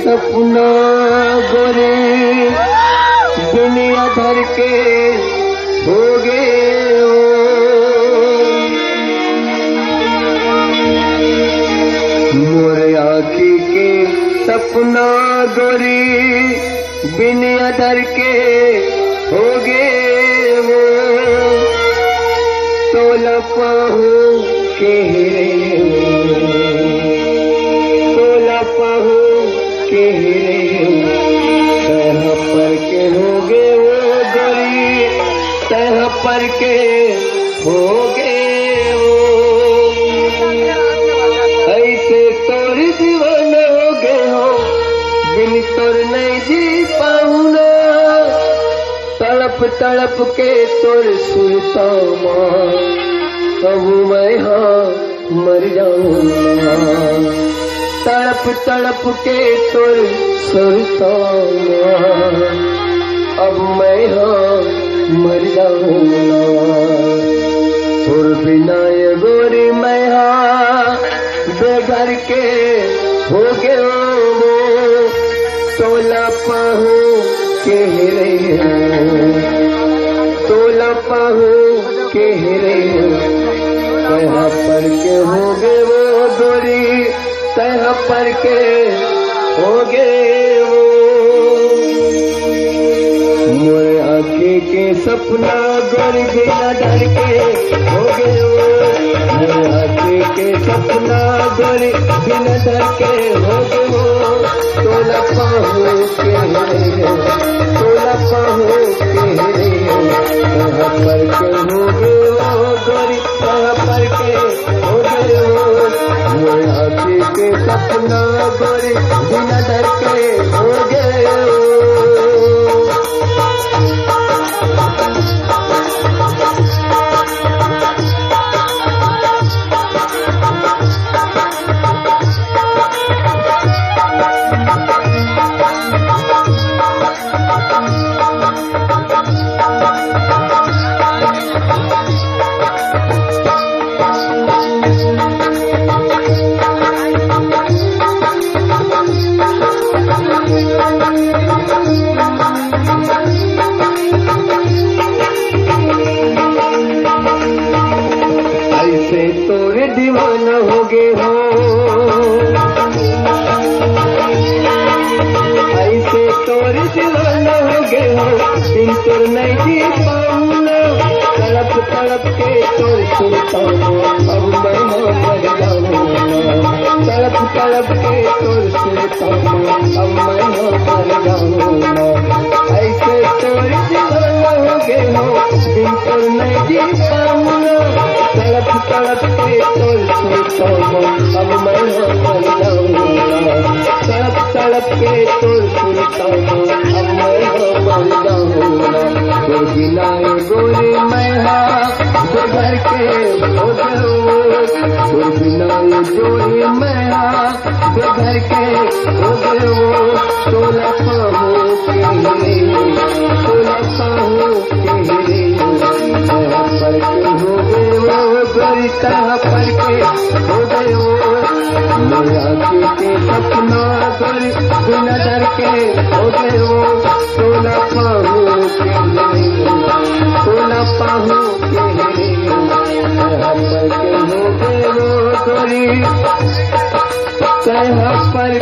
सपना गोरे दुनिया भर के हो गए मोरे आँखी के सपना गोरी बिनिया धर के हो गए वो तोला पाहू के तोला पाहू के तह पर के हो गए वो गोरी तह पर के हो गए वो ऐसे तोर दीवाना हो गए हो बिन तोर नहीं जी पाऊना तड़प तड़प के तोर सुनता माँ कहूँ मैं हाँ मर जाऊंगा तड़प तड़प के तोर सुनता माँ अब मैं हाँ मर जाऊंगा तोर बिना ये गोरी मैं हाँ बेघर के हो गए वो तोला पाहू के तोला पाहू के तह पर के हो गए वो गोरी तह पर के हो गए वो मोरे आँखी के सपना गोरी बिना डर के हो गए वो मोरे आँखी के सपना गोरी बिना डर के हो गए वो तोला पाहू के तोला पाहू के तह पर के हो गए वो गोरी तह पर के हो गए वो मोरे आँखी के सपना गोरी बिना डर के हो गए वो तोरे दीवाना हो गए हो ऐसे तोरे दीवाना हो गए हो बिन तोर नहीं जी पाऊंगा तड़प तड़प के तोर सुनता हूँ अब मैं मर जाऊंगा तड़प तड़प के तोर सुनता हूँ अब मैं मर जाऊंगा ऐसे तोरे दीवाना हो गए हो बिन तोर नहीं जी पाऊंगा तड़प तड़प के तोर सुनता हूँ अब मैं मर जाऊंगा तड़प तड़प के तोर सुनता हूँ अब मैं मर जाऊंगा तो बिना गोरी मैं हाँ घर के हो गए तो बिना गोरी मैं हाँ घर के हो गए तोला पाहू के तोला पाहू के पर के हो गए वो गोरी तह पर के हो गए वो मोरे आँखी के सपना गोरी बिना डर के हो गए वो तोला पाहू के तोला पाहू के तह पर के हो गए वो गोरी तह पर